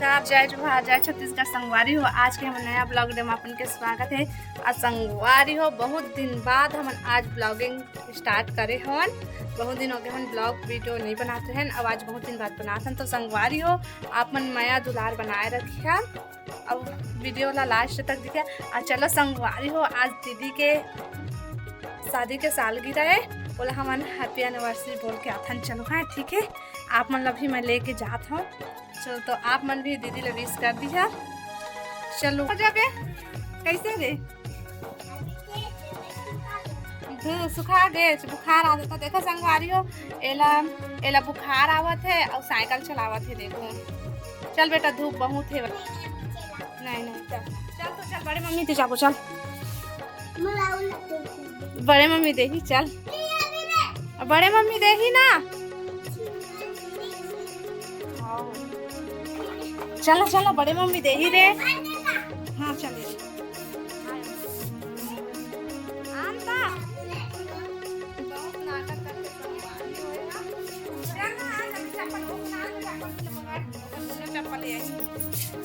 नमस्कार, जय जोहार, जय छत्तीसगढ़। संगवारी हो, आज के हम नया ब्लॉग में अपन के स्वागत है। आज संगवारी हो, बहुत दिन बाद हम आज ब्लॉगिंग स्टार्ट करे हवन। बहुत दिन हो गए हम ब्लॉग वीडियो नहीं बनाते हैं, अब आज बहुत दिन बाद बनाते हैं। तो संगवारी हो, आप मन माया दुलार बनाए रखिए, अब वीडियो ला लास्ट तक दिखा। आज चलो संगवारी हो, आज दीदी के शादी के सालगिरह है, बोला हम हैप्पी एनिवर्सरी बोल के आथन। चलो हाँ ठीक है, आप मन भी मैं लेके जात हूँ। चलो तो आप मन भी दीदी ले विश कर दिया। चलो जाबे कैसे रे सुखा गए, बुखार आ जाता। देखो संगवारी हो, एला बुखार आवत है और साइकिल चलावत है। देखो चल बेटा, धूप बहुत है। नहीं चल तो चल, बड़े मम्मी ते जाबो, चल बड़े मम्मी देखी, चल बड़े मम्मी देखी ना। चलो चलो बड़े मम्मी देखी रे। हाँ चलिए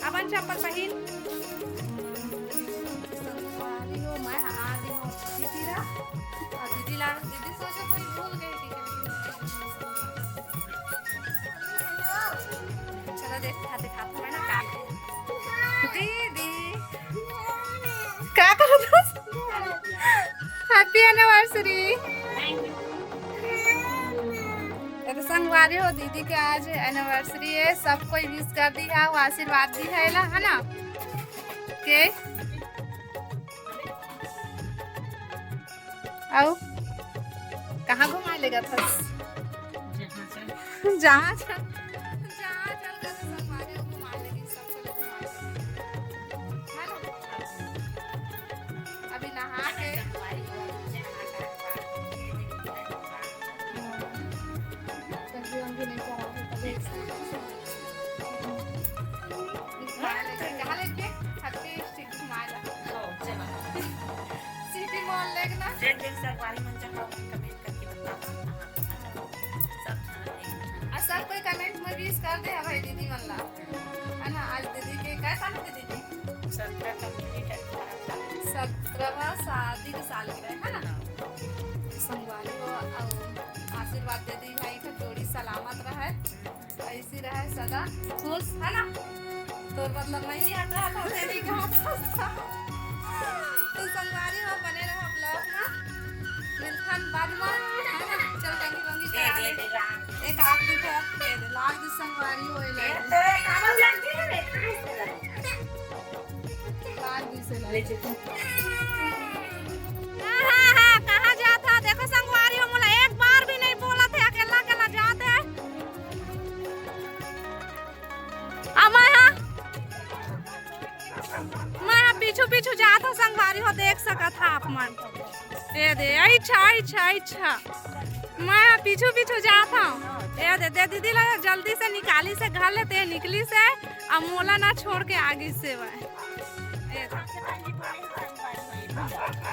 अपन चप्पल पहिन। दीदी सोचा कोई भूल गई थी। चलो दिखाते हैं ना दीदी क्या करो। Happy anniversary. तो संगवारी हो, दीदी के आज एनिवर्सरी है, सबको विश कर दी है, वो आशीर्वाद दी है ना के। आओ कहाँ घुमा लेगा था? जहाँ चल कर संगवारी हो घुमा लेगी, सबको है ना। अभी नहा के सब कोई कमेंट में विश कर दे भाई दीदी मन ला, है ना। आज दीदी के क्या साल है? दीदी 17वां शादी के साल है ना। संगवारी हो, आशीर्वाद दे दी भाई का जोड़ी सलामत रहे, ऐसी रहे सदा खुश, है ना। तो मतलब नहीं हटा था तेरी का। तो संगवारी हो, बने रहो ब्लॉग में, मिलथन बाद में। चल टंगी वंगी करा ले, एक आखिरी बार दे दे लाग दी संगवारी हो ले लाग दी से ले। हां कहां जाता? देखो संगवारी हो, मोला एक बार भी नहीं बोला थे, अकेला अकेला जाते हैं। मैं पीछू पीछू जाता संगवारी हो, देख सका था आप मन। दे अच्छा मैं पीछू पीछू जाता हूँ। दे दीदी लगा जल्दी से निकाली से घर लेते निकली से, अब मोला ना छोड़ के आगे से वह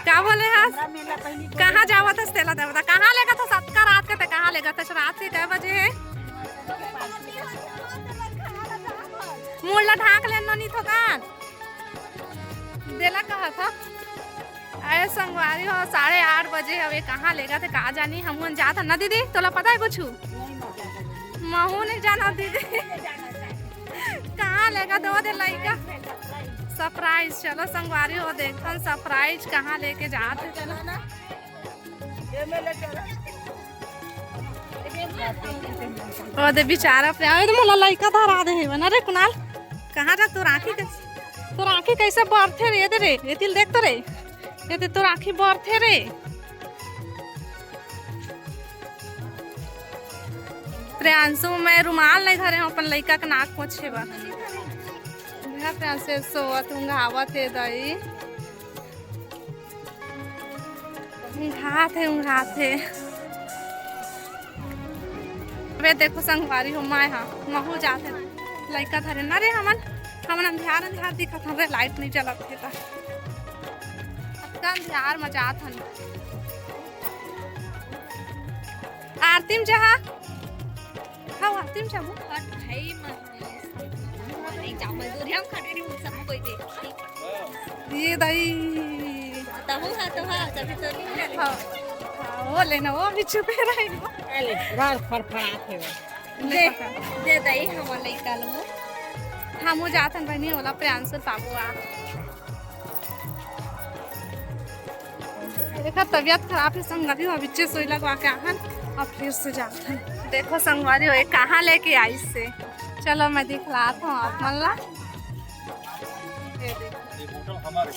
क्या बोले हस? कहाँ जावा था? तेला देवता कहाँ लेगा था? 7 का रात का कहाँ लेगा था? रात के क्या बजे है? मोला ढाक लेना नहीं था देला कहा था। अरे संगवारी हो, 8:30 बजे हवे, कहाँ लेगा थे? कहाँ जानी हम जाता ना दीदी, तोला पता है कुछ? महू नहीं जाना दीदी। कहाँ लेगा दो दे लड़का सरप्राइज। चलो संगवारी हो, देखते सरप्राइज कहाँ लेके जाते। दे बेचारा अपने तो मोला लड़का धरा दे है ना रे। कुणाल कहाँ जा? तो राखी कैसे बढ़ते रे? दे रे ये तिल देख तो रे, ये तो राखी बढ़ते रे। प्रियांशु में रुमाल नहीं धरे, अपन लड़का का नाक पोछे बा। प्रियांशु सोवत उंघावत है दई, उंघाते। वे देखो संगवारी हो, मैं हाँ महू जाते लड़का धरे ना रे। हमन अंधार दिखत हवे, लाइट नहीं जलत थे अंधार मजात हन। आरती में जहाँ हाँ आरती में जाबो। chồng mày हम खड़े नहीं सब कोई दे ये दही तब हा तभी तो नहीं हां वो लेना वो भी छुपे रहेगा ले रात फरफरा थे दे दही हम लइका लो हम जातन बनी होला प्रियांशु बाबू आ देखा तबीयत खराब है संगवारी हो बिच्चे सोई लगवा के आहन और फिर से जाते देखो संगवारी हो कहाँ लेके आई से चलो मैं दिखलाता हूँ आप मल्ला ये देखो हमारे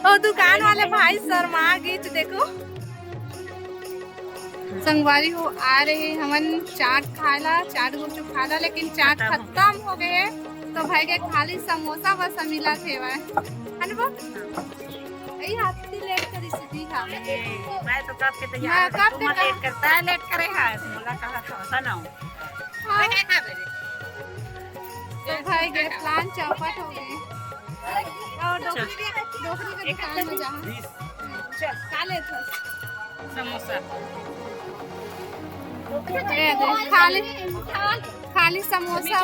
ओ दुकान वाले भाई शर्मा गीच देखो संगवारी हो आ रहे हमन चाट खाला चाट गुपचुप खाला लेकिन चाट खत्म हो गए तो भाई के खाली समोसा बस मिला थे अनुभव यही हाथी लेट कर स्थिति था मैं तो कब के तैयार कब लेट करता है लेट करे है मुला कहा था ना तो भाई के प्लान चौपट हो गए और डोकरी के दुकान में जा काले था समोसा खाली समोसा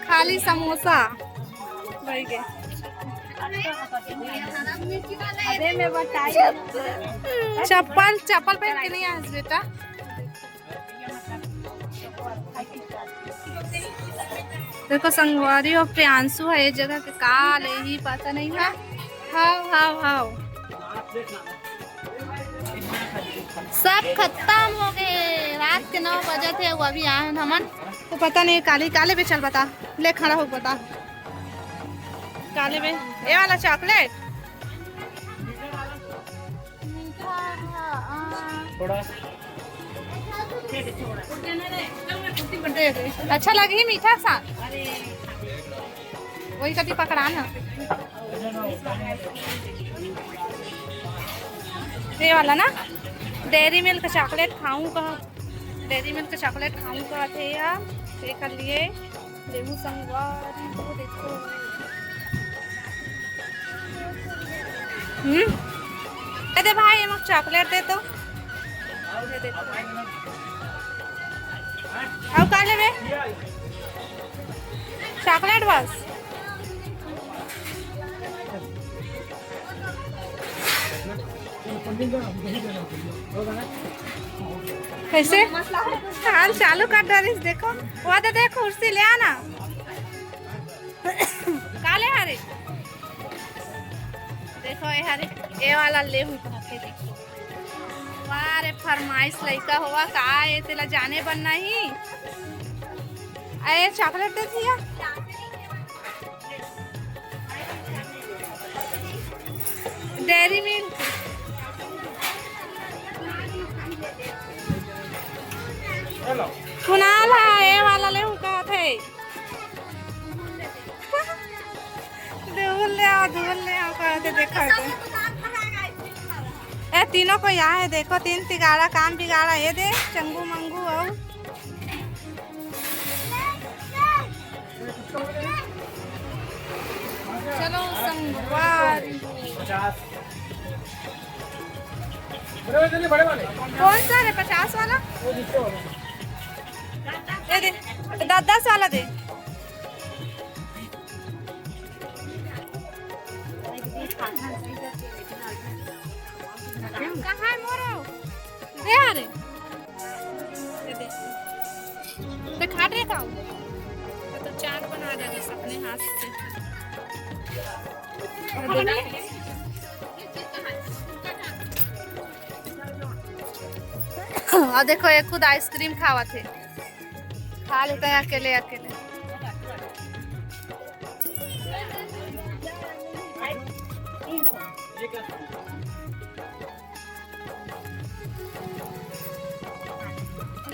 खाली समोसा चप्पल चप्पल पहन के नहीं आया बेटा देखो संगवारी और प्रियांशु है ये जगह के काल ही पता नहीं है हाउ सब खत्म हो गए रात के 9 बजे थे वो अभी आए हमन तो पता नहीं काले पे चल बता ले खड़ा हो बता काले में ये वाला चॉकलेट थोड़ा अच्छा लगी मीठा सा वही कभी पकड़ाना ये वाला ना डेयरी मिल्क चॉकलेट खाऊंगा डेयरी मिल्क चॉकलेट खाऊंगा थे यार ये कर लिए लेमू संगवारी वो देखो दे भाई ये चॉकलेट दे तो दे अब का लेबे चॉकलेट बस कैसे हाल चालू कर डरिस देखो वो दे दे कुर्सी ले आना काले हरे देखो ये हरे ये वाला ले हूं के देखो वाह रे फरमाइश लइका हुआ का ये तेला जाने बनना ही आए चॉकलेट दे दिया डेयरी मिल्क कुनाल है ये वाला ले का थे धूल ले कहते देखा ए तीनों को यहाँ है देखो 3 तिगाड़ा काम बिगाड़ा ये दे चंगू मंगू और चलो संगवारी कौन सा है 50 वाला ये दे 10 वाला दे कहाँ है मोरो दे यार दे खाट रे खाओ तो चाट बना देंगे अपने हाथ से और देखो ये खुद आइसक्रीम खावा थे खा लेते हैं अकेले अकेले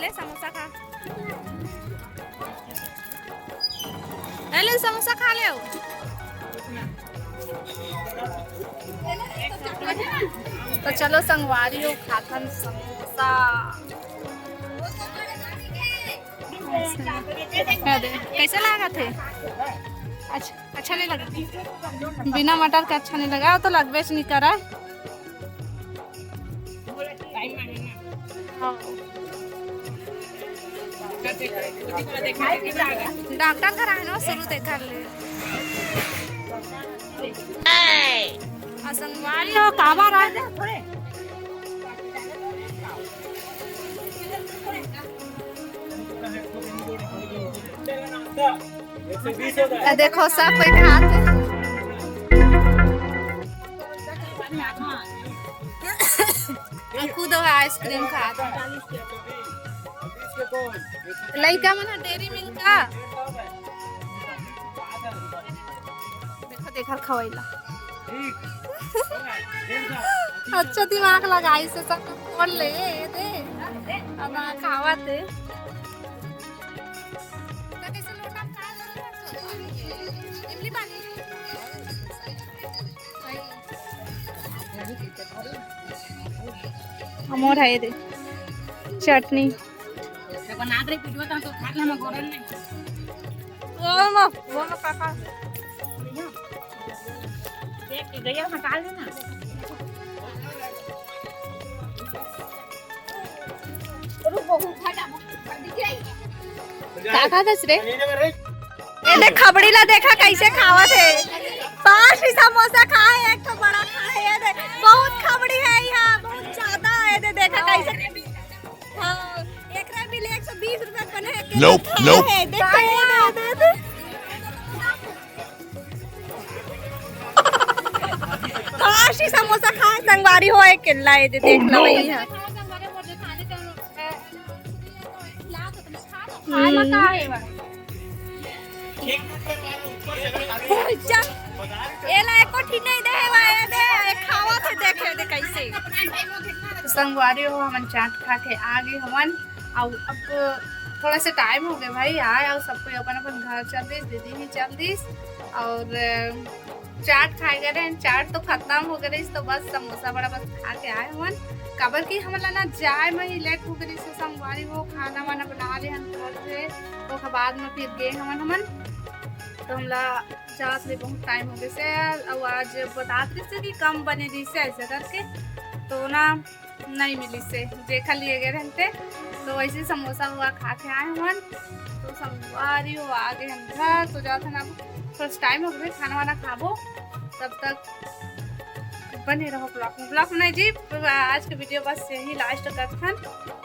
ले समोसा खा ले समोसा खा ले तो चलो संगवारी हो खाथन समोसा कैसे लगा थे? अच्छा नहीं लगा, बिना मटर का अच्छा नहीं लगा, तो लगभग नहीं करा। डॉक्टर का रहना शुरू देखा ले संगवारी हो काबा रहा देखो सब कोई खाते खुद आइसक्रीम खाते लड़का मना डेरी मिल्क का देखो देखा खवैला अच्छा दिमाग लगाई से सब खोल ले दे अब खावा दे हमोर है दे चटनी बना दे पिटवा तो खा लेना गोरन नहीं वो काका देख के गया हटा लेना काका दस रे ये देख खबड़ी ला देखा कैसे खावत है 5 समोसा खाए एक तो बड़ा खाए ये देख बहुत खबड़ी है यहाँ बहुत ज्यादा है ये देखा कैसे हां एकरा मिले 120 रुपया बने के Nope, nope. दे 5 समोसा खाए संगवारी हो एक किल्ला है देख लो भैया संगवारी हो हमन चाट खा के आगे हमन अब थोड़ा सा टाइम हो गया भाई आए और सबको अपन अपन घर चल दिस दीदी भी चल दिस और चाट खाए गए चाट तो खत्म हो गई तो बस समोसा बड़ा बस खा के आए हमन काबर की हमला ना जाए में ही लेट हो गई से संगवारी हो खाना वाना बना ले हम घर से तो बाद में फिर गए हमन तो हमला जात ले बहुत टाइम हो गए से और आज बतात रही से कि कम बने दी से ऐसे करके तो ना नहीं मिली से देखा लिए गए रहते तो वैसे समोसा हुआ खा के आए हमन तो संगवारी हो आगे हम घर तो जाते ना फर्स्ट टाइम हो गए खाना वाना खाबो तब तक बने रहो ब्लॉग नहीं जी आज के वीडियो बस यही लास्ट करथन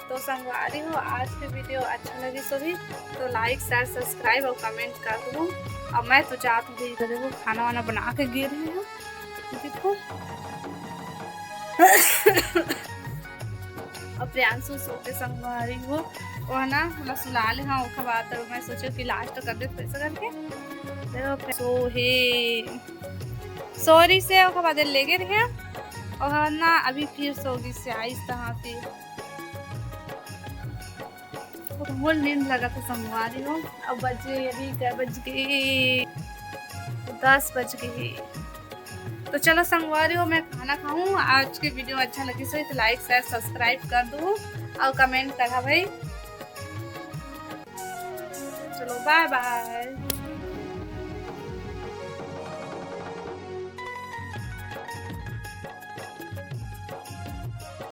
तो संगवारी हो आज के वीडियो अच्छा लगे सभी तो लाइक शेयर सब्सक्राइब और कमेंट कर दो अब मैं तो चाहती हूँ देखो खाना वाना बना के गिर रही हूँ देखो अब प्रियांशु सोते संगवारी हो और ना मतलब सुला ले हाँ ओखा बात है मैं सोचो कि लास्ट कर दे पैसा करके देखो सो हे सॉरी से ओखा बाद ले गए रहे और ना अभी फिर सोगी से आई तहाँ फिर बहुत नींद लगा था संगवारी हो अब बजे अभी क्या बज गए 10 बज गए तो चलो संगवारी हो मैं खाना खाऊं आज की वीडियो अच्छा लगी तो लाइक शेयर सब्सक्राइब कर दो और कमेंट करा भाई चलो बाय बाय।